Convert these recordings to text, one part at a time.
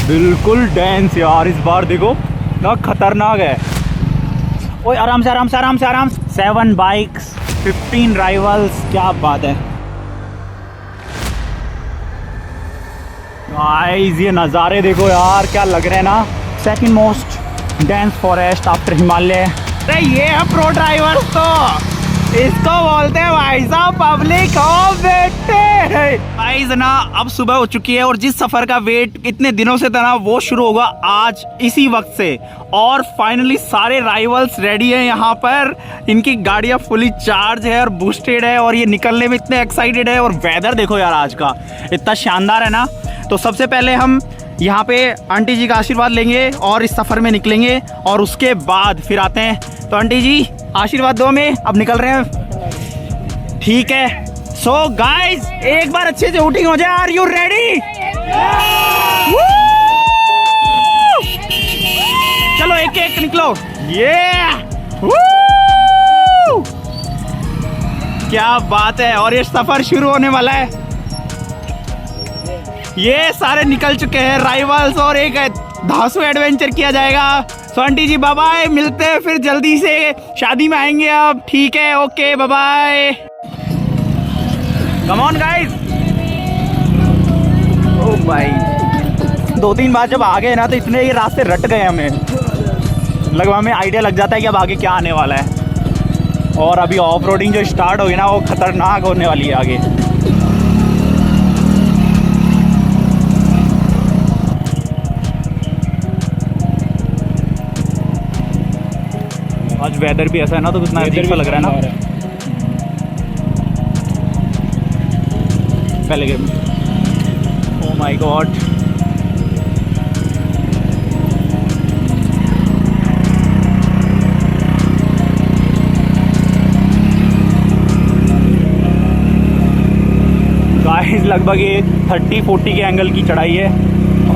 बिल्कुल डेंस यार, इस बार देखो ना खतरनाक है। ओए आराम से आराम से आराम से आराम से। 7 बाइक्स 15 राइवल्स, क्या बात है गाइस। ये नज़ारे देखो यार, क्या लग रहे हैं ना। Second most dense forest after Himalaya. अरे ये है प्रो ड्राइवर्स, तो इसको बोलते हैं भाई साहब पब्लिक हो बेटे। गाइस ना अब सुबह हो चुकी है और जिस सफर का वेट कितने दिनों से था ना वो शुरू होगा आज इसी वक्त से। और फाइनली सारे राइवल्स रेडी हैं यहाँ पर। इनकी गाड़ियाँ फुली चार्ज है और बूस्टेड है और ये निकलने में इतने एक्साइटेड है। और वेदर देखो यार आज का इतना शानदार है ना। तो सबसे पहले हम यहाँ पे आंटी जी का आशीर्वाद लेंगे और इस सफ़र में निकलेंगे और उसके बाद फिर आते हैं। तो आंटी जी आशीर्वाद दो, में अब निकल रहे हैं। ठीक है, सो गाइस एक बार अच्छे से शूटिंग हो जाए। Are you ready? चलो एक एक निकलो। ये क्या बात है। और ये सफर शुरू होने वाला है। ये सारे निकल चुके हैं राइवल्स और एक धांसू एडवेंचर किया जाएगा। सो आंटी जी बाय बाय, मिलते हैं फिर जल्दी से। शादी में आएंगे अब, ठीक है, okay bye bye. Come on guys. ओ भाई 2-3 बार जब आ गए ना तो इतने ये रास्ते रट गए हमें, लगभग हमें आइडिया लग जाता है कि अब आगे क्या आने वाला है। और अभी ऑफ रोडिंग जो स्टार्ट होगी ना वो खतरनाक होने वाली है आगे। आज वेदर भी ऐसा है ना तो कितना अजीब सा लग रहा है ना। पहले game, oh my God. Guys लगभग ये 30-40 के एंगल की चढ़ाई है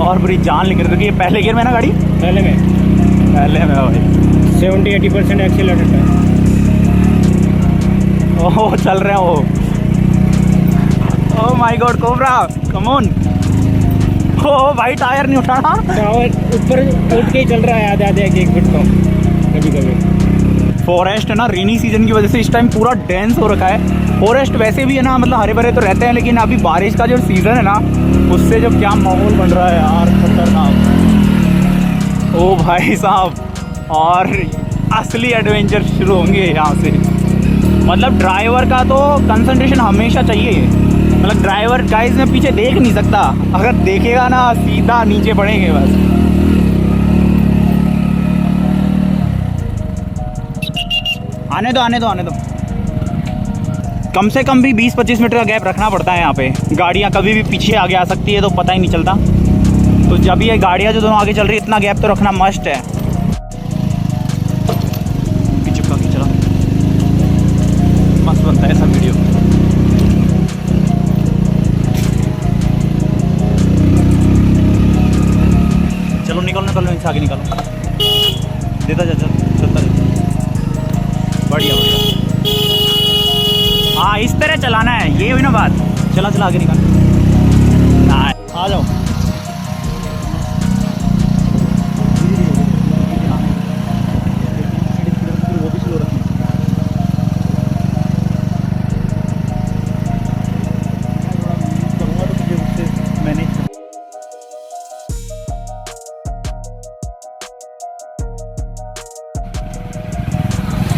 और पूरी जान निकल रही है। पहले गियर में ना गाड़ी, पहले में भाई 70-80% एक्सीलरेटर है। ओह चल रहे हैं वो। Oh my God cobra, come on. ओह भाई टायर नहीं उठाना। टायर ऊपर उठ के ही चल रहा है आधे एक फीट तो कभी कभी। फॉरेस्ट है ना, रेनी सीजन की वजह से इस टाइम पूरा डेंस हो रखा है। फॉरेस्ट वैसे भी है ना, मतलब हरे भरे तो रहते हैं, लेकिन अभी बारिश का जो सीज़न है ना उससे जो क्या माहौल बन रहा है यार, खतरनाक। ओ भाई साहब, और असली एडवेंचर शुरू होंगे यहाँ से। मतलब ड्राइवर का तो कंसंट्रेशन हमेशा चाहिए। मतलब ड्राइवर गाइस में पीछे देख नहीं सकता, अगर देखेगा ना सीधा नीचे पड़ेंगे बस। आने दो। कम से कम भी 20-25 मीटर का गैप रखना पड़ता है यहाँ पे। गाड़ियाँ कभी भी पीछे आगे आ सकती है तो पता ही नहीं चलता। तो जब ये गाड़ियाँ जो दोनों आगे चल रही है इतना गैप तो रखना मस्ट है। पीछे का चला मस्त बनता है सब वीडियो। चलो निकलो इनसे आगे निकालो। देता चलता बढ़िया। हाँ इस तरह चलाना है, ये हुई ना बात। चला आगे निकाल। आ जाओ।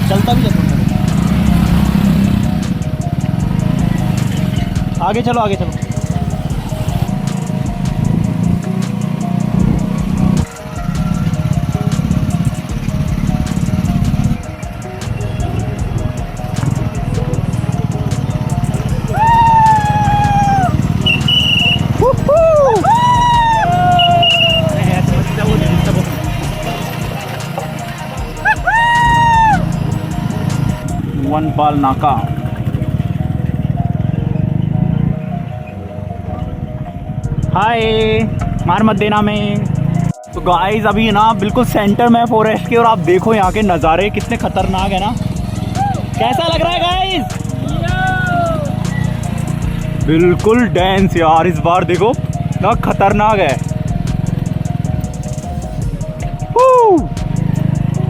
चलता भी जाता। आगे चलो। वनपाल नाका। हाय, मार मत देना में। तो गाइस अभी ना बिल्कुल सेंटर में फॉरेस्ट के, और आप देखो यहाँ के नज़ारे कितने खतरनाक है ना। कैसा लग रहा है गाइस? बिल्कुल डेंस यार, इस बार देखो ना खतरनाक है।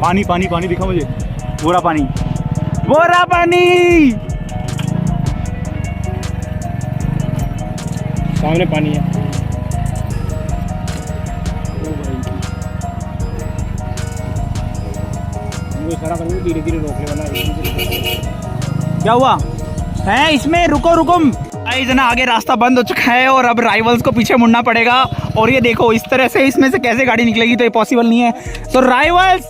पानी पानी पानी दिखा मुझे, बोरा पानी, बोरा पानी। सामने पानी है। धीरे धीरे रोक ले वाला। क्या हुआ है इसमें? रुको रुको गाइस, ना आगे रास्ता बंद हो चुका है और अब राइवल्स को पीछे मुड़ना पड़ेगा। और ये देखो इस तरह से इसमें से कैसे गाड़ी निकलेगी, तो ये पॉसिबल नहीं है। तो राइवल्स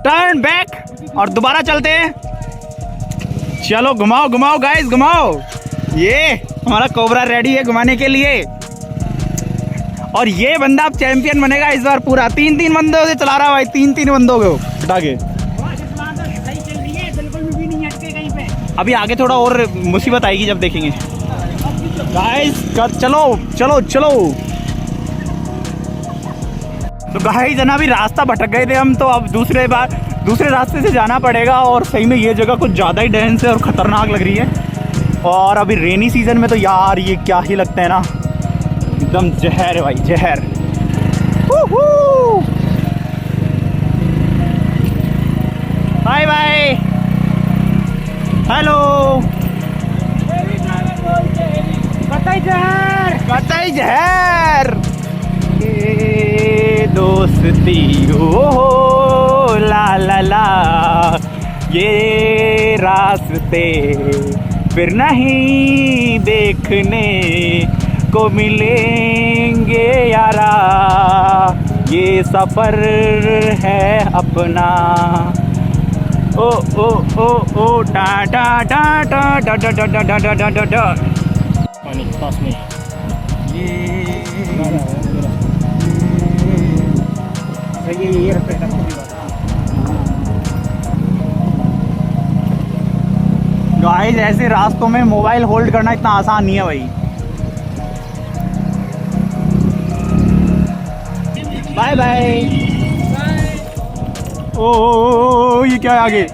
टर्न बैक और दोबारा चलते हैं। चलो घुमाओ घुमाओ गाइस, घुमाओ। ये हमारा कोबरा रेडी है घुमाने के लिए। और ये बंदा अब चैंपियन बनेगा इस बार पूरा। 3-3 बंदों से चला रहा है भाई, 3-3 बंदों को हटा के। अभी आगे थोड़ा और मुसीबत आएगी जब देखेंगे गाइस। चलो चलो चलो। तो गाइस ना अभी रास्ता भटक गए थे हम, तो अब दूसरे रास्ते से जाना पड़ेगा। और सही में ये जगह कुछ ज़्यादा ही डेंस है और ख़तरनाक लग रही है। और अभी रेनी सीज़न में तो यार ये क्या ही लगता है ना, एकदम जहर है भाई, जहर। Bye bye, hello. कतई जहर, कतई जहर। ये दोस्ती हो ला ला ला, ये रास्ते फिर नहीं देखने को मिलेंगे यारा, ये सफर है अपना। ओ ओ ओ ओ डा डा डा डा डा डा डा डा डा डा डा डा। पानी पास में ये गाइस ऐसे रास्तों में मोबाइल होल्ड करना इतना आसान नहीं है भाई। Bye bye. ओ ये क्या है आगे?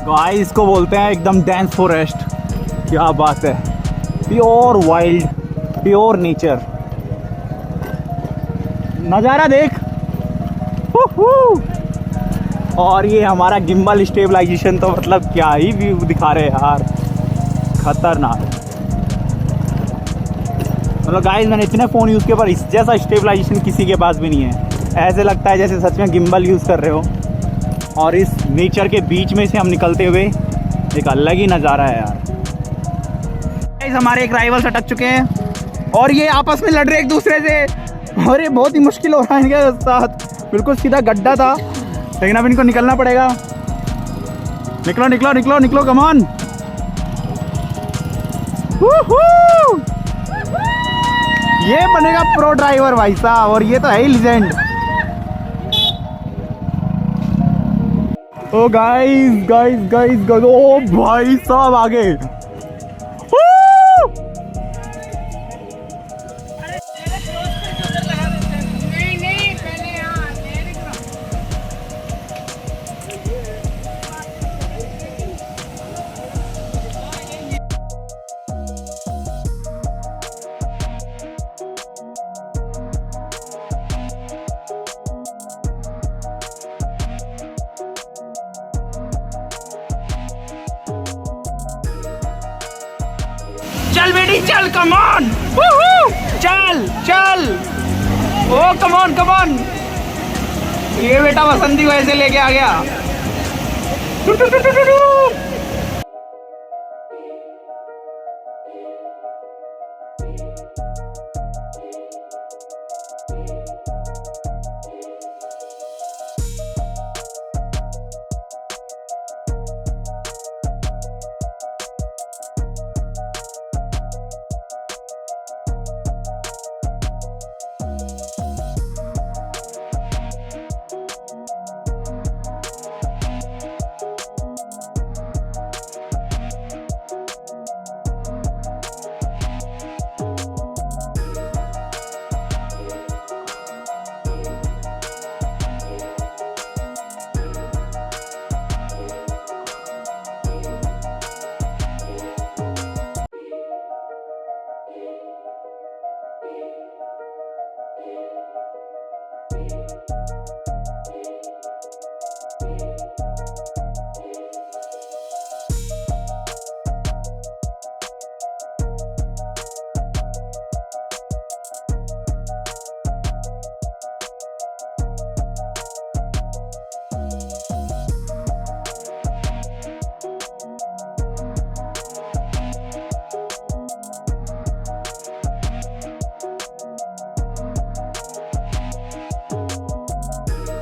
गाइस इसको बोलते हैं एकदम डेंस फॉरेस्ट। क्या बात है, प्योर वाइल्ड, प्योर नेचर। नज़ारा देख। और ये हमारा गिम्बल स्टेबलाइजेशन तो मतलब क्या ही व्यू दिखा रहे हैं यार, खतरनाक। मतलब गाइस मैंने इतने फ़ोन यूज़ किए पर इस जैसा स्टेबलाइजेशन किसी के पास भी नहीं है। ऐसे लगता है जैसे सच में गिम्बल यूज़ कर रहे हो। और इस नेचर के बीच में से हम निकलते हुए एक अलग ही नज़ारा है यार। गाइस हमारे एक राइवल्स अटक चुके हैं और ये आपस में लड़ रहे एक दूसरे से, और ये बहुत ही मुश्किल हो रहा है इनके साथ। बिल्कुल सीधा गड्ढा था, लेकिन अब इनको निकलना पड़ेगा। निकलो निकलो निकलो निकलो, कम ऑन। ये बनेगा प्रो ड्राइवर भाई साहब, और ये तो है ही लीजेंड। ओ गाइस गाइस गाइस गाइस, ओ भाई साहब आगे। चल बेटी चल, कम ऑन, चल चल, ओ कम ऑन कम ऑन। ये बेटा बसंती को ऐसे लेके आ गया।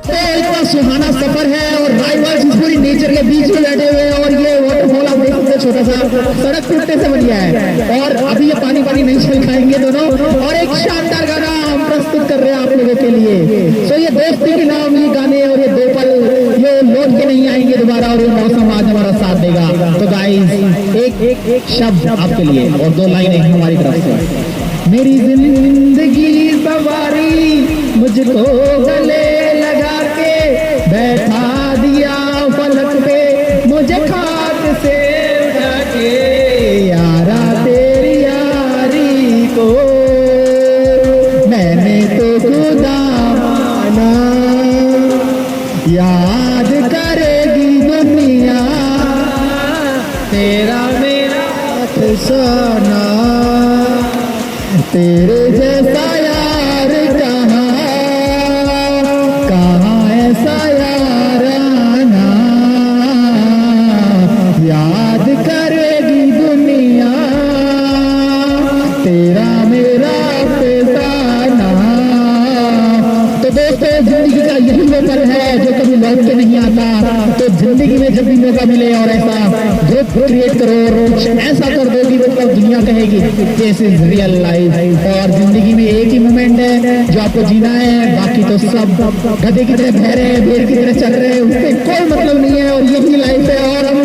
इतना सुहाना सफर है और राइवल्स इस पूरी नेचर के बीच में बैठे हुए हैं और ये वाटरफॉल आप देख सकते हैं छोटा सा सड़क टूटने से बढ़िया है और अभी ये पानी पानी नहीं छल खाएंगे दोनों और एक शानदार गाना हम प्रस्तुत कर रहे हैं आप लोगों के लिए। सो ये दोस्ती के नाम ये गाने और ये दो पल ये लौट के नहीं आएंगे दोबारा और ये मौसम आज हमारा साथ देगा। तो गाइस एक शब्द आपके लिए और दो लाइनें हमारी तरफ से। मेरी जिंदगी सवारी मुझको गले लगा के बैठा दिया फलक पे मुझे खाक से उठा के यारा तेरी यारी को मैंने तो खुदा माना याद करेगी दुनिया तेरा मेरा अफसाना तेरे जैसा यार कहाँ ऐसा यार आना याद करेगी दुनिया तेरा मेरा फसाना। तो दोस्तों जिंदगी का यही मौका है जो कभी लौट के नहीं आता। तो जिंदगी में जब भी मौका मिले और ऐसा ग्रुप क्रिएट करो और ऐसा कर दो कि मतलब दुनिया कहेगी दिस इज रियल लाइफ। और जिंदगी में एक ही मोमेंट है जो आपको जीना है, बाकी तो सब गधे की तरह बह रहे हैं, भेड़ की तरह चल रहे हैं, उससे कोई मतलब नहीं है और यही लाइफ है और हम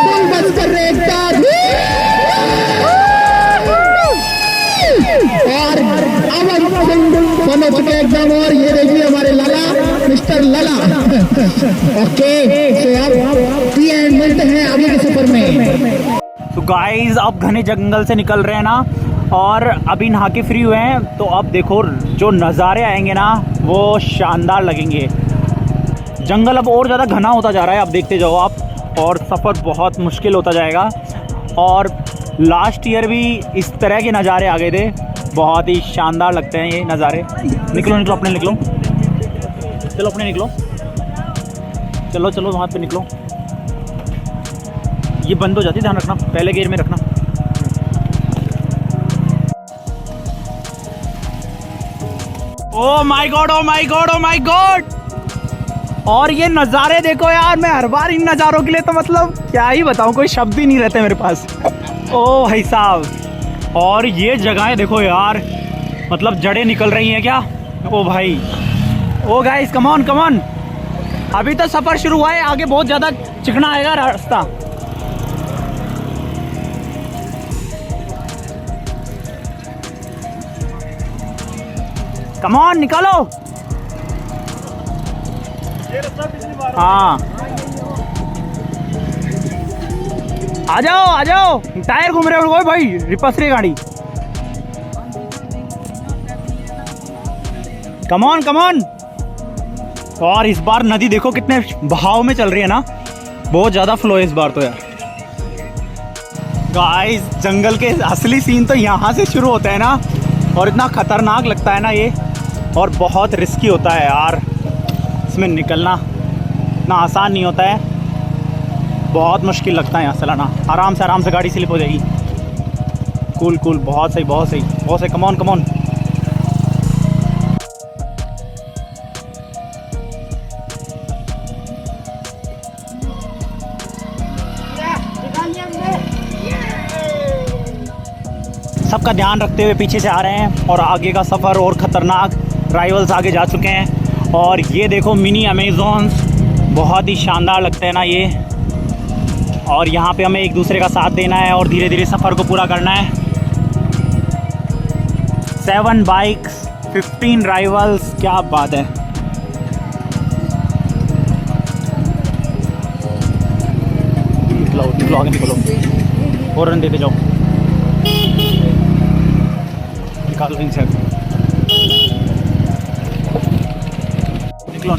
फुल मस्त कर रहे हैं एक साथ। और अब हम फन हो चुके एकदम और ये देखिए हमारे लाला मिस्टर लाला। ओके सो अब मिलते हैं आगे के सफर में। तो गाइस अब घने जंगल से निकल रहे हैं ना और अभी नहा के फ्री हुए हैं। तो अब देखो जो नज़ारे आएंगे ना वो शानदार लगेंगे। जंगल अब और ज़्यादा घना होता जा रहा है, अब देखते जाओ आप, और सफ़र बहुत मुश्किल होता जाएगा। और लास्ट ईयर भी इस तरह के नज़ारे आ गए थे, बहुत ही शानदार लगते हैं ये नज़ारे। निकलो निकलो अपने निकलो, चलो अपने निकलो, चलो चलो वहाँ पे निकलो। ये बंद हो जाती है, ध्यान रखना, पहले गियर में रखना। Oh my God, oh my God, oh my God. और ये नज़ारे देखो यार, मैं हर बार इन नज़ारों के लिए तो मतलब क्या ही बताऊं, कोई शब्द ही नहीं रहते मेरे पास। ओ भाई साहब, और ये जगहें देखो यार, मतलब जड़ें निकल रही हैं क्या। ओ भाई, ओ guys come on come on, अभी तो सफ़र शुरू हुआ है, आगे बहुत ज़्यादा चिकना आएगा रास्ता। कम ऑन निकालो। हाँ आ जाओ, टायर घूम रहे हो भाई, रिपस रही गाड़ी। कम ऑन कम ऑन। और इस बार नदी देखो कितने बहाव में चल रही है ना, बहुत ज़्यादा फ्लो है इस बार तो यार। गाइस जंगल के असली सीन तो यहाँ से शुरू होता है ना, और इतना ख़तरनाक लगता है ना ये, और बहुत रिस्की होता है यार, इसमें निकलना इतना आसान नहीं होता है, बहुत मुश्किल लगता है यहाँ से लाना। आराम से गाड़ी स्लिप हो जाएगी। कूल कूल, बहुत सही बहुत सही बहुत सही। कम ऑन कम ऑन। सबका ध्यान रखते हुए पीछे से आ रहे हैं, और आगे का सफ़र और ख़तरनाक, राइवल्स आगे जा चुके हैं। और ये देखो मिनी अमेज़ॉन्स, बहुत ही शानदार लगते हैं ना ये। और यहाँ पे हमें एक दूसरे का साथ देना है और धीरे धीरे सफ़र को पूरा करना है। 7 बाइक्स 15 राइवल्स, क्या बात है। निकलो आगे निकलो, और रन देते जाओ, निकालो इनसे, निकलो।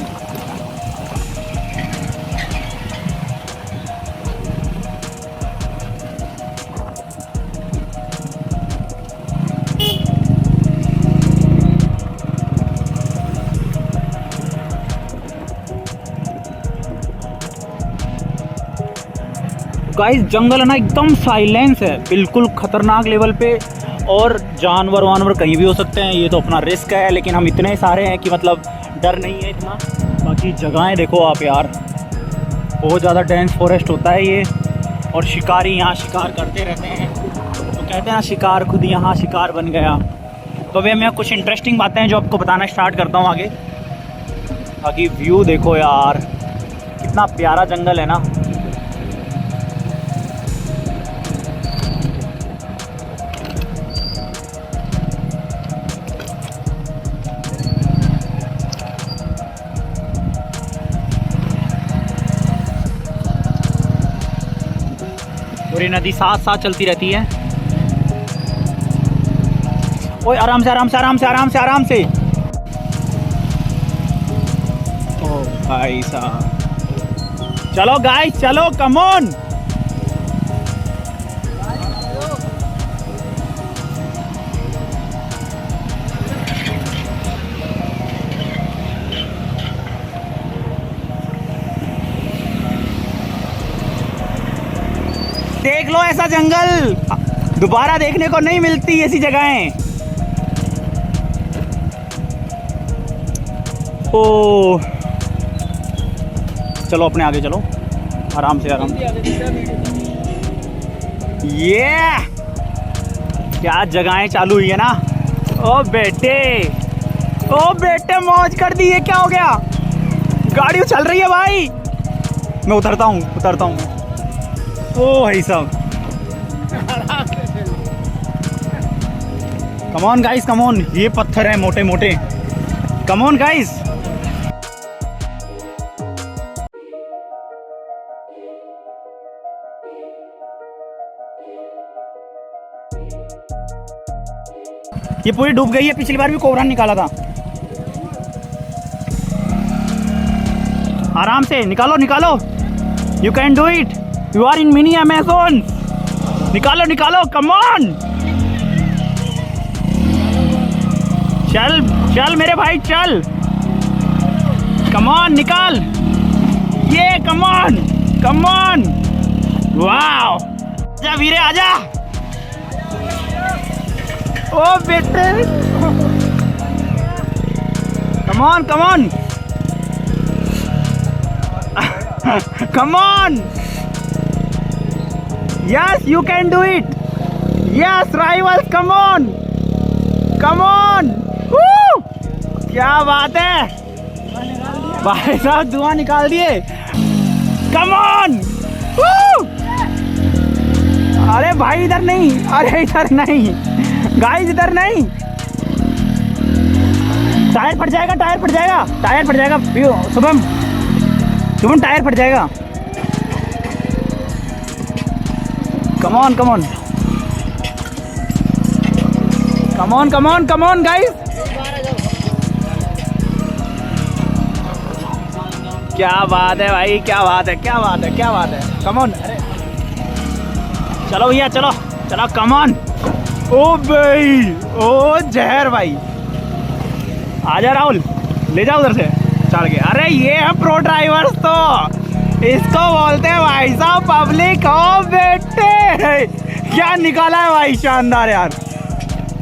गाइस जंगल है ना एकदम साइलेंस है, बिल्कुल खतरनाक लेवल पे, और जानवर वानवर कहीं भी हो सकते हैं, ये तो अपना रिस्क है, लेकिन हम इतने सारे हैं कि मतलब डर नहीं है इतना। बाकी जगहें देखो आप यार, बहुत ज़्यादा डेंस फॉरेस्ट होता है ये, और शिकारी यहाँ शिकार करते रहते हैं। तो कहते हैं ना, शिकार खुद यहाँ शिकार बन गया। तो वे मैं कुछ इंटरेस्टिंग बातें हैं जो आपको बताना स्टार्ट करता हूँ आगे। बाकी व्यू देखो यार, कितना प्यारा जंगल है ना। पूरी नदी साथ साथ चलती रहती है। ओए आराम से आराम से आराम से आराम से आराम से। ओ भाई साहब, चलो गाइस चलो, कम ऑन। देख लो ऐसा जंगल दोबारा देखने को नहीं मिलती, ऐसी जगहें। ओ चलो अपने आगे चलो, आराम से आराम से। ये क्या जगहें चालू हुई है ना। ओ बेटे मौज कर दी। ये क्या हो गया, गाड़ी चल रही है भाई। मैं उतरता हूँ। ओ भाई साहब, come on guys, come on. ये पत्थर है मोटे मोटे, कम ऑन गाइस। ये पूरी डूब गई है, पिछली बार भी कोबरा निकाला था। आराम से निकालो, you can do it, you are in mini Amazon. निकालो, कम ऑन। चल मेरे भाई चल, कम ऑन निकाल। ये कम ऑन। वाओ, आजा वीरे आजा। ओ बेटे, come on come on, yes you can do it, yes rivals, come on Woo! क्या बात है भाई साहब, धुआं निकाल दिए, come on Woo! अरे भाई इधर नहीं, गाइस इधर नहीं, टायर फट जाएगा शुभम टायर फट जाएगा। कम ऑन गाइस। क्या बात है भाई, क्या बात है। कम ऑन, चलो भैया चलो कम ऑन। ओ भाई, ओ जहर भाई, आजा राहुल, ले जाओ उधर से चढ़ के। अरे ये है प्रो ड्राइवर्स, तो इसको बोलते हैं भाई साहब पब्लिक। ओ बेटे क्या निकाला है भाई, शानदार यार,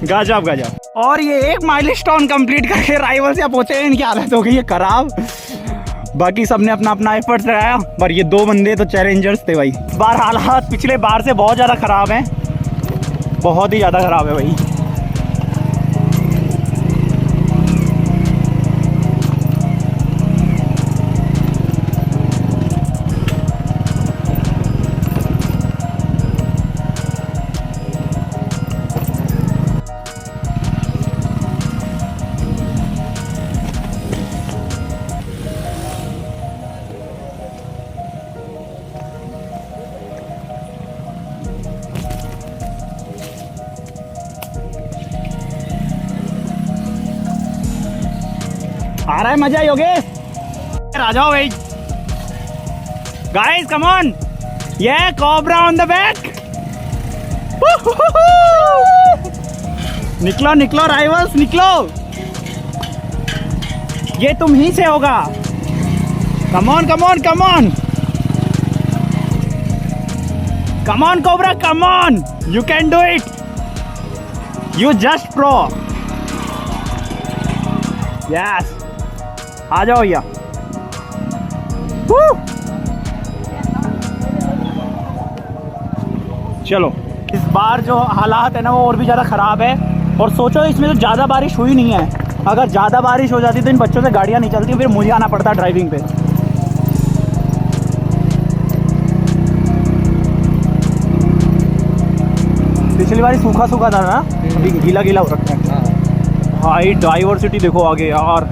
गजब। और ये एक माइलस्टोन कंप्लीट करके राइवल्स यहाँ पहुंचे, इनकी हालत हो गई है खराब। बाकी सबने अपना एफर्ट्स लगाया, पर ये दो बंदे तो चैलेंजर्स थे भाई। इस बार हालात पिछले बार से बहुत ज़्यादा ख़राब हैं, बहुत ही ज़्यादा ख़राब है भाई। आ रहा है मजा योगेश, आ जाओ भाई। गाइस कम ऑन, ये कोबरा ऑन द बैक। निकलो राइवल्स, निकलो, ये तुम ही से होगा। Come on cobra, come on, you can do it, you just pro. Yes, आ जाओ भैया। चलो, इस बार जो हालात है ना वो और भी ज़्यादा ख़राब है। और सोचो इसमें तो ज़्यादा बारिश हुई नहीं है, अगर ज़्यादा बारिश हो जाती तो इन बच्चों से गाड़ियाँ नहीं चलती, फिर मुझे आना पड़ता ड्राइविंग पे। पिछली बार सूखा सूखा था ना, अभी गीला गीला हो रखा है। हाई डाइवर्सिटी देखो आगे यार।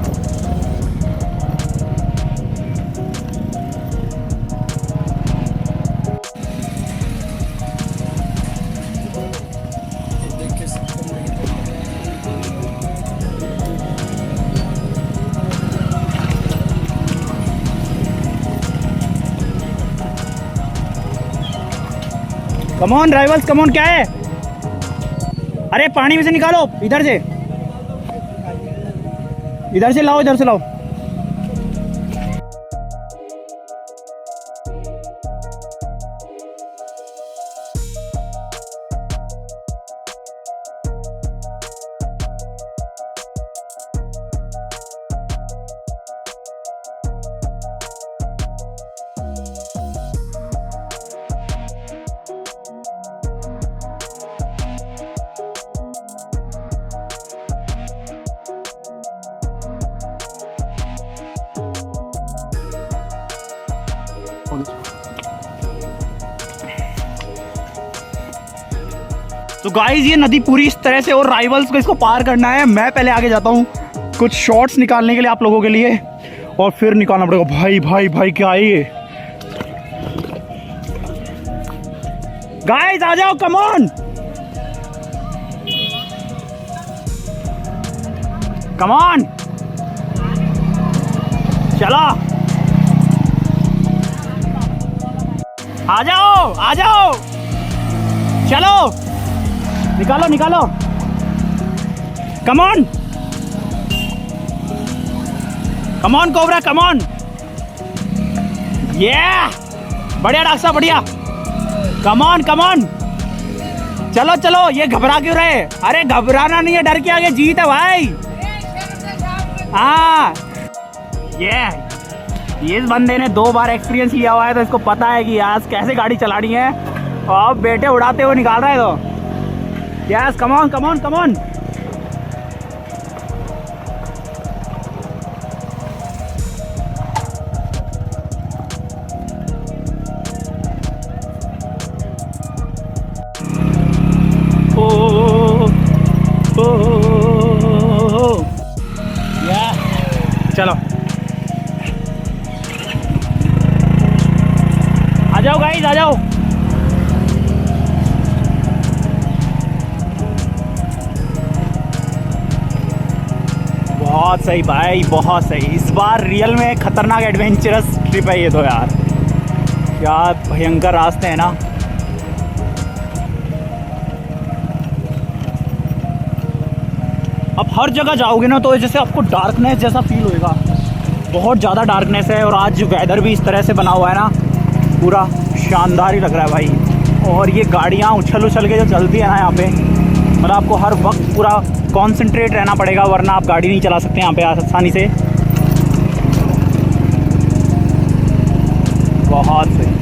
Come on drivers, come on. क्या है? अरे पानी में से निकालो, इधर से, इधर से लाओ, इधर से लाओ। तो गाइस ये नदी पूरी इस तरह से, और राइवल्स को इसको पार करना है। मैं पहले आगे जाता हूँ कुछ शॉट्स निकालने के लिए आप लोगों के लिए, और फिर निकालना पड़ेगा। भाई भाई भाई क्या है ये? गाइस आ जाओ, कम ऑन, कम ऑन, चलो आ जाओ, आ जाओ, चलो निकालो निकालो, come on, come on cobra, come on. ये बढ़िया डॉक्टर साहब, बढ़िया, कम ऑन कम ऑन, चलो चलो। ये घबरा क्यों रहे? अरे घबराना नहीं है, डर के आगे जीत है भाई। हाँ ये इस बंदे ने 2 बार एक्सपीरियंस लिया हुआ है, तो इसको पता है कि आज कैसे गाड़ी चलानी है। और बेटे उड़ाते हुए निकाल रहा है तो yes, come on come on come on. चलो आ जाओ गाइस, आ जाओ। बहुत सही भाई, बहुत सही। इस बार रियल में खतरनाक एडवेंचरस ट्रिप है ये तो यार। क्या भयंकर रास्ते हैं ना। अब हर जगह जाओगे ना तो जैसे आपको डार्कनेस जैसा फील होएगा, बहुत ज़्यादा डार्कनेस है। और आज वेदर भी इस तरह से बना हुआ है ना, पूरा शानदार ही लग रहा है भाई। और ये गाड़ियाँ उछल उछल के जो चलती है ना यहाँ पे, मतलब आपको हर वक्त पूरा कॉन्सेंट्रेट रहना पड़ेगा, वरना आप गाड़ी नहीं चला सकते यहाँ पे आसानी से। बहुत सही।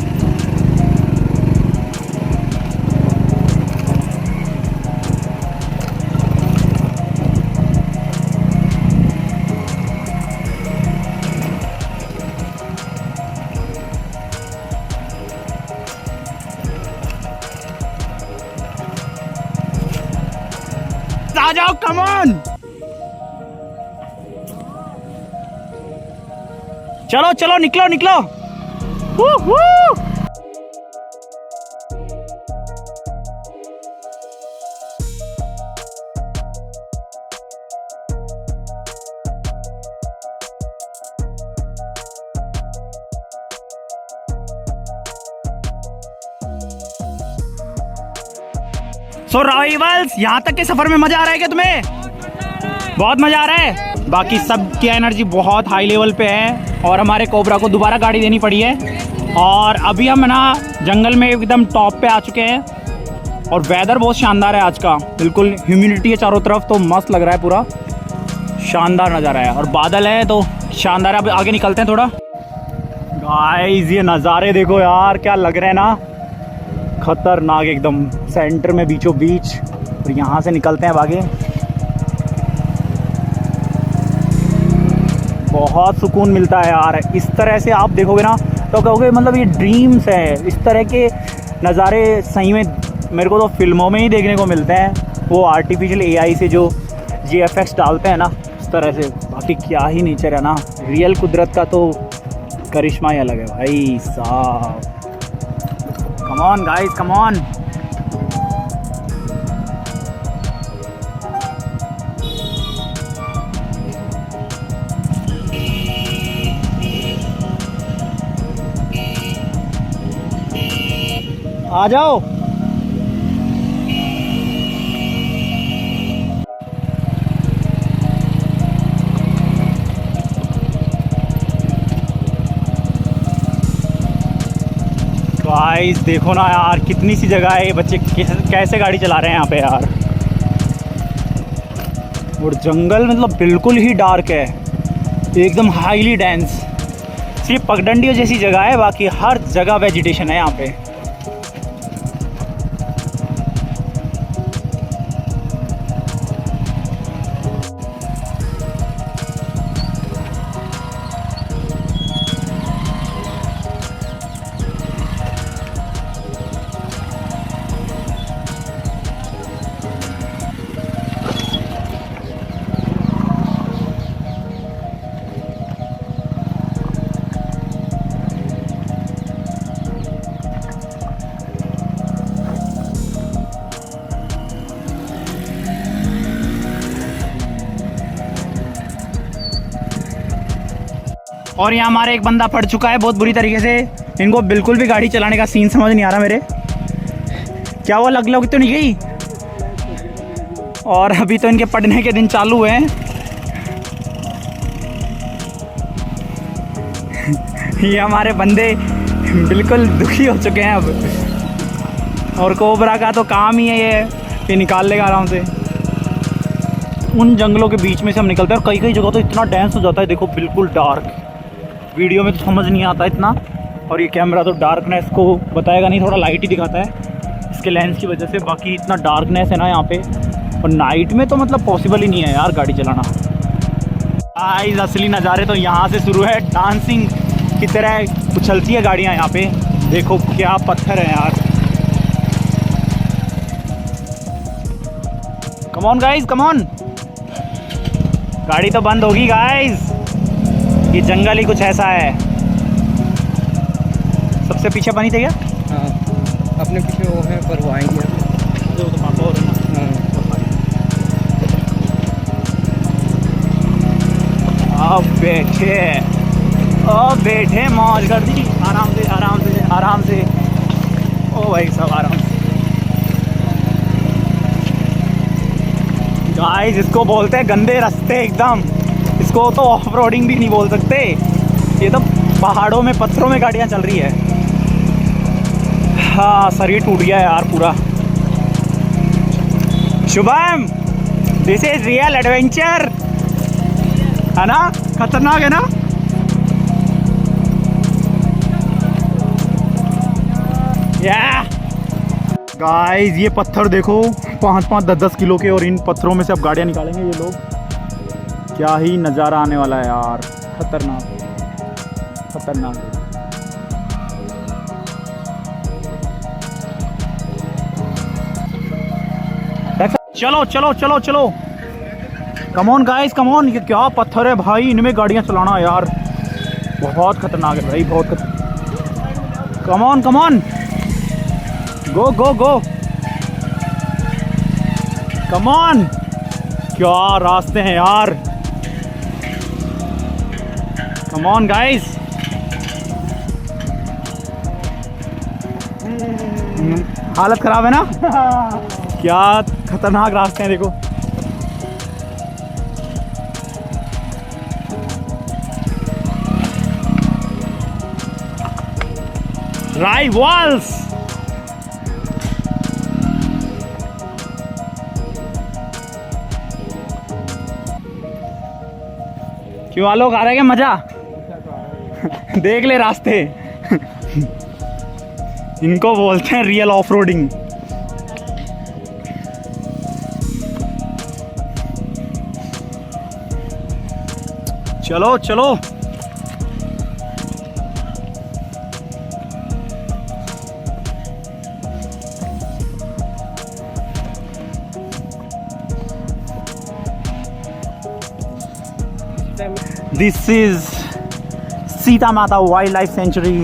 आ जाओ, कम ऑन, चलो चलो, निकलो निकलो। सो राइवल्स, यहाँ तक के सफर में मजा आ रहा है क्या तुम्हें? बहुत मजा आ रहा है। बाकी सब की एनर्जी बहुत हाई लेवल पे है, और हमारे कोबरा को दोबारा गाड़ी देनी पड़ी है। और अभी हम ना जंगल में एकदम टॉप पे आ चुके हैं, और वेदर बहुत शानदार है आज का। बिल्कुल ह्यूमिडिटी है चारों तरफ, तो मस्त लग रहा है, पूरा शानदार नज़ारा है। और बादल है तो शानदार है। अब आगे निकलते हैं थोड़ा। गाइस ये नज़ारे देखो यार, क्या लग रहे हैं ना, खतरनाक एकदम, सेंटर में बीचों बीच। और यहाँ से निकलते हैं अब आगे। बहुत सुकून मिलता है यार, इस तरह से आप देखोगे ना तो कहोगे मतलब ये ड्रीम्स है। इस तरह के नज़ारे सही में मेरे को तो फिल्मों में ही देखने को मिलते हैं, वो आर्टिफिशियल एआई से जो जीएफएक्स डालते हैं ना, इस तरह से। बाकी क्या ही नेचर है ना, रियल कुदरत का तो करिश्मा ही अलग है भाई साहब। Come on guys, come on. आ जाओ। गाइस देखो ना यार, कितनी सी जगह है, ये बच्चे कैसे गाड़ी चला रहे हैं यहाँ पे यार। और जंगल मतलब बिल्कुल ही डार्क है, एकदम हाईली डेंस। सिर्फ पगडंडियों जैसी जगह है, बाकी हर जगह वेजिटेशन है यहाँ पे। और यहाँ हमारे एक बंदा पड़ चुका है बहुत बुरी तरीके से। इनको बिल्कुल भी गाड़ी चलाने का सीन समझ नहीं आ रहा मेरे। क्या वो लग तो नहीं गई? और अभी तो इनके पढ़ने के दिन चालू हैं। ये हमारे बंदे बिल्कुल दुखी हो चुके हैं अब। और कोबरा का तो काम ही है ये निकाल लेगा आराम से। उन जंगलों के बीच में से हम निकलते हैं और कई कई जगह तो इतना डेंस हो जाता है, देखो बिल्कुल डार्क। वीडियो में तो समझ नहीं आता इतना, और ये कैमरा तो डार्कनेस को बताएगा नहीं, थोड़ा लाइट ही दिखाता है इसके लेंस की वजह से। बाकी इतना डार्कनेस है ना यहाँ पे, और नाइट में तो मतलब पॉसिबल ही नहीं है यार गाड़ी चलाना। गाइस असली नज़ारे तो यहाँ से शुरू है, डांसिंग की तरह उछलती है गाड़ियाँ यहाँ पे। देखो क्या पत्थर है यार। कम ऑन गाइस, कम ऑन। गाड़ी तो बंद होगी गाइस, ये जंगल ही कुछ ऐसा है। सबसे पीछे बनी थी क्या? हाँ, अपने पीछे वो है, पर वो आएंगे। जो तो पापा हो रहे हैं। अब बैठे मौज कर दी, आराम से आराम से आराम से। ओ भाई सब आराम से। गाइस इसको बोलते हैं गंदे रास्ते एकदम। इसको तो ऑफ रोडिंग भी नहीं बोल सकते, ये तो पहाड़ों में पत्थरों में गाड़ियाँ चल रही है। हाँ शरीर टूट गया यार पूरा। Shubham this is real adventure, है ना? खतरनाक है ना? या गाइस ये पत्थर देखो, 5-5, 10-10 किलो के, और इन पत्थरों में से अब गाड़ियाँ निकालेंगे ये लोग। क्या ही नज़ारा आने वाला है यार, खतरनाक खतरनाक। चलो चलो चलो चलो, कम ऑन गाइस कम ऑन। ये क्या पत्थर है भाई, इनमें गाड़ियाँ चलाना यार बहुत खतरनाक है भाई, बहुत खतरनाक। कम on come on, go go go, come on. क्या रास्ते हैं यार, कम ऑन गाइस। हालत खराब है ना? क्या खतरनाक रास्ते हैं देखो। राइवल्स क्यों आलोक, आ रहा है क्या मजा? देख ले रास्ते। इनको बोलते हैं रियल ऑफ रोडिंग। चलो चलो। दिस इज सीता माता wild life sanctuary,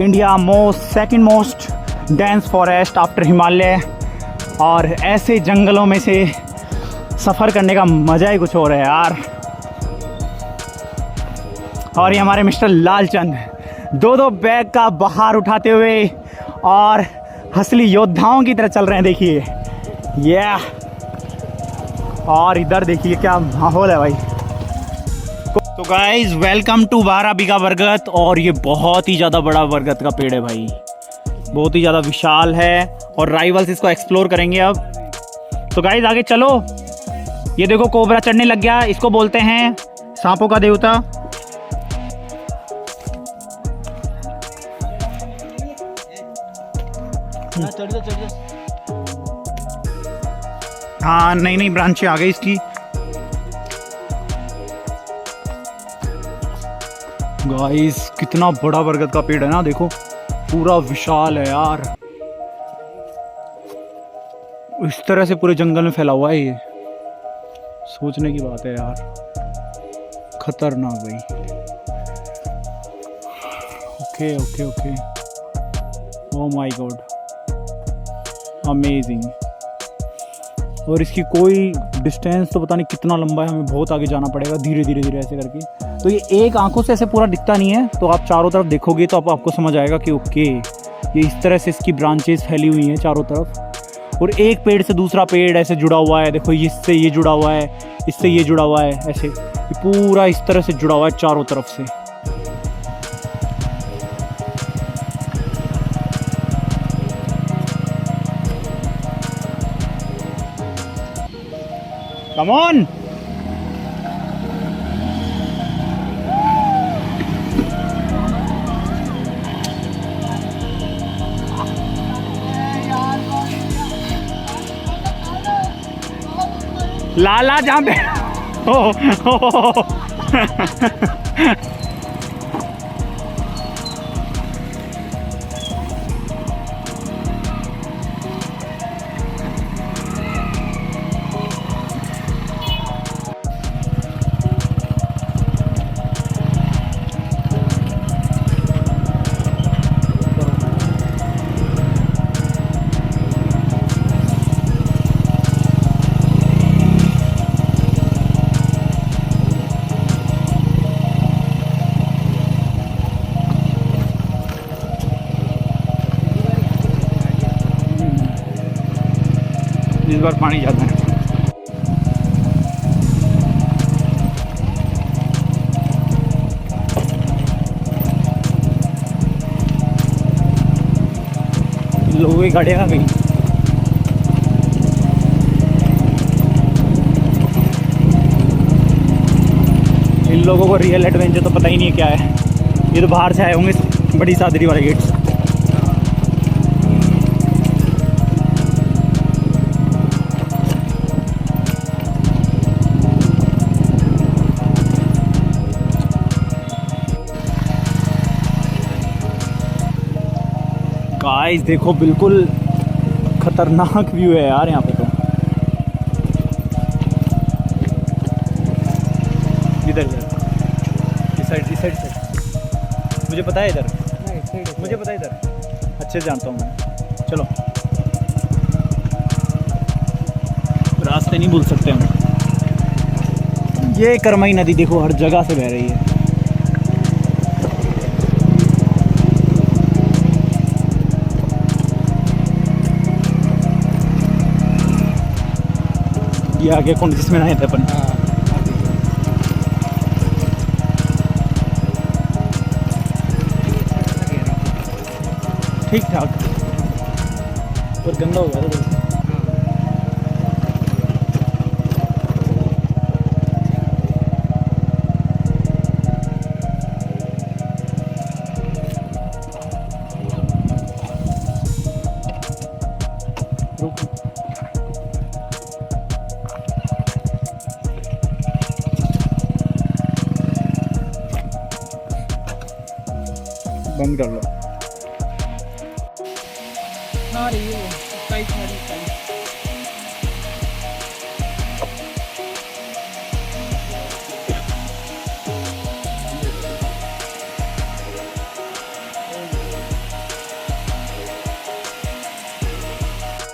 India second most dense forest after Himalaya. और ऐसे जंगलों में से सफ़र करने का मज़ा ही कुछ और है यार। और ये हमारे मिस्टर लालचंद दो बैग का बाहर उठाते हुए और असली योद्धाओं की तरह चल रहे हैं। देखिए ये और इधर देखिए क्या माहौल है भाई। तो गाइज वेलकम टू 12 बीघा बरगद। और ये बहुत ही ज़्यादा बड़ा बरगद का पेड़ है भाई, बहुत ही ज़्यादा विशाल है। और राइवल्स इसको एक्सप्लोर करेंगे अब। तो गाइज आगे चलो। ये देखो कोबरा चढ़ने लग गया, इसको बोलते हैं सांपों का देवता। हाँ नई नई ब्रांचें आ गई इसकी। गाइस कितना बड़ा बरगद का पेड़ है ना, देखो पूरा विशाल है यार। इस तरह से पूरे जंगल में फैला हुआ है ये, सोचने की बात है यार। खतरनाक भाई। Okay okay okay. Oh my God, amazing. और इसकी कोई डिस्टेंस तो पता नहीं कितना लंबा है, हमें बहुत आगे जाना पड़ेगा धीरे धीरे धीरे ऐसे करके। तो ये एक आंखों से ऐसे पूरा दिखता नहीं है, तो आप चारों तरफ देखोगे तो आपको समझ आएगा कि ओके ये इस तरह से इसकी ब्रांचेस फैली हुई हैं चारों तरफ। और एक पेड़ से दूसरा पेड़ ऐसे जुड़ा हुआ है, देखो इससे ये जुड़ा हुआ है, इससे ये जुड़ा हुआ है, ऐसे ये पूरा इस तरह से जुड़ा हुआ है चारों तरफ से। Come on! लाला जहाँ पे इस बार पानी ज़्यादा है। लोगों की गाड़ियाँ आ गई। इन लोगों को रियल एडवेंचर तो पता ही नहीं है क्या है। ये तो बाहर से आए होंगे बड़ी सादरी वाले गेट से। गाइस देखो बिल्कुल खतरनाक व्यू है यार यहाँ पे तो। इधर इस साइड मुझे पता है इधर, मुझे पता है इधर, अच्छे से जानता हूँ मैं। चलो रास्ते नहीं भूल सकते हम। ये करमई नदी देखो हर जगह से बह रही है। ये आगे कौन जिसमें नहाए थे अपन। ठीक ठाक पर गंदा हो गया था। बंद कर लो। आ रही है वो, स्काई स्काई स्काई।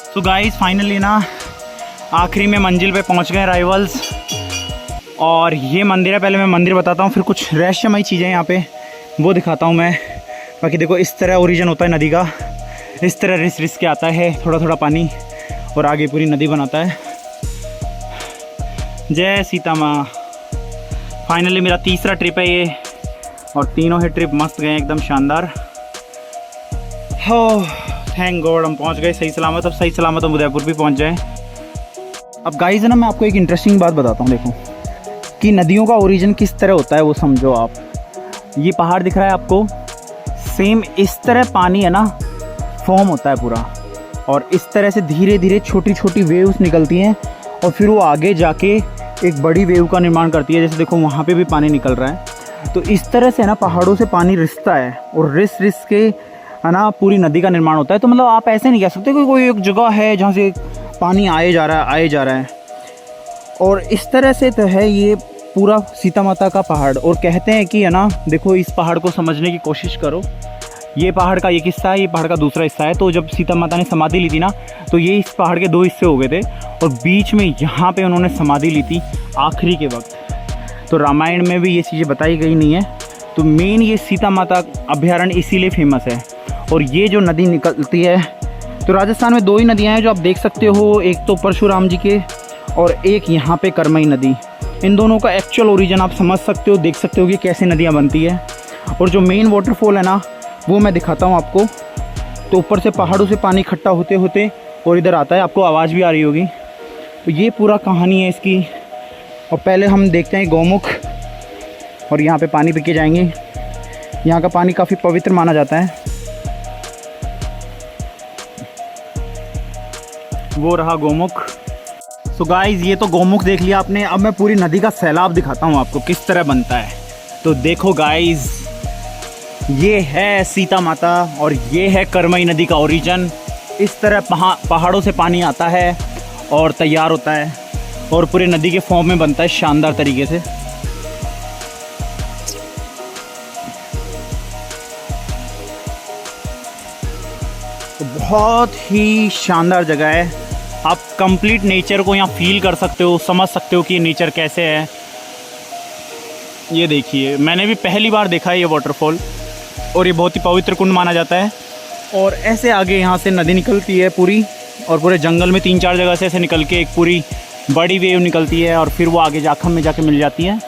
तो गाइस फाइनली ना आखिरी में मंजिल पे पहुंच गए राइवल्स। और ये मंदिर है, पहले मैं मंदिर बताता हूँ, फिर कुछ रहस्यमयी चीज़ें यहाँ पे वो दिखाता हूँ मैं। बाकी देखो इस तरह ओरिजिन होता है नदी का, इस तरह रिस रिस के आता है थोड़ा थोड़ा पानी और आगे पूरी नदी बनाता है। जय सीता माँ। फाइनली मेरा तीसरा ट्रिप है ये, और तीनों ही ट्रिप मस्त गए एकदम शानदार। हो थैंक गॉड हम पहुंच गए सही सलामत। अब सही सलामत हम उदयपुर भी पहुंच जाएं। अब गाइस है ना, मैं आपको एक इंटरेस्टिंग बात बताता हूँ। देखो कि नदियों का ओरिजिन किस तरह होता है वो समझो आप। ये पहाड़ दिख रहा है आपको, सेम इस तरह पानी है ना फॉर्म होता है पूरा, और इस तरह से धीरे धीरे छोटी छोटी वेव्स निकलती हैं और फिर वो आगे जाके एक बड़ी वेव का निर्माण करती है। जैसे देखो वहाँ पे भी पानी निकल रहा है। तो इस तरह से ना पहाड़ों से पानी रिसता है और रिस रिस के है ना पूरी नदी का निर्माण होता है। तो मतलब आप ऐसे नहीं कह सकते कि कोई एक जगह है जहाँ से पानी आए जा रहा है। और इस तरह से तो है ये पूरा सीता माता का पहाड़। और कहते हैं कि है ना, देखो इस पहाड़ को समझने की कोशिश करो। ये पहाड़ का एक हिस्सा है, ये पहाड़ का दूसरा हिस्सा है। तो जब सीता माता ने समाधि ली थी ना, तो ये इस पहाड़ के दो हिस्से हो गए थे और बीच में यहाँ पे उन्होंने समाधि ली थी आखिरी के वक्त। तो रामायण में भी ये चीज़ें बताई गई नहीं है। तो मेन ये सीता माता अभयारण्य इसीलिए फेमस है। और ये जो नदी निकलती है, तो राजस्थान में दो ही नदियाँ हैं जो आप देख सकते हो, एक तो परशुराम जी के और एक यहाँ पे करमई नदी। इन दोनों का एक्चुअल ओरिजिन आप समझ सकते हो, देख सकते हो कि कैसे नदियाँ बनती है। और जो मेन वाटरफॉल है ना, वो मैं दिखाता हूँ आपको। तो ऊपर से पहाड़ों से पानी इकट्ठा होते होते और इधर आता है, आपको आवाज़ भी आ रही होगी। तो ये पूरा कहानी है इसकी। और पहले हम देखते हैं गौमुख, और यहाँ पे पानी पी के जाएंगे। यहाँ का पानी काफ़ी पवित्र माना जाता है। वो रहा गौमुख। सो गाइस ये तो गौमुख देख लिया आपने। अब मैं पूरी नदी का सैलाब दिखाता हूँ आपको किस तरह बनता है। तो देखो गाइस, ये है सीता माता और ये है करमई नदी का ओरिजिन। इस तरह पहाड़ों से पानी आता है और तैयार होता है और पूरे नदी के फॉर्म में बनता है शानदार तरीके से। तो बहुत ही शानदार जगह है। आप कंप्लीट नेचर को यहाँ फील कर सकते हो, समझ सकते हो कि ये नेचर कैसे है। ये देखिए, मैंने भी पहली बार देखा है ये वाटरफॉल, और ये बहुत ही पवित्र कुंड माना जाता है। और ऐसे आगे यहाँ से नदी निकलती है पूरी, और पूरे जंगल में 3-4 जगह से ऐसे निकल के एक पूरी बड़ी वेव निकलती है और फिर वो आगे जाखम में जाके मिल जाती है।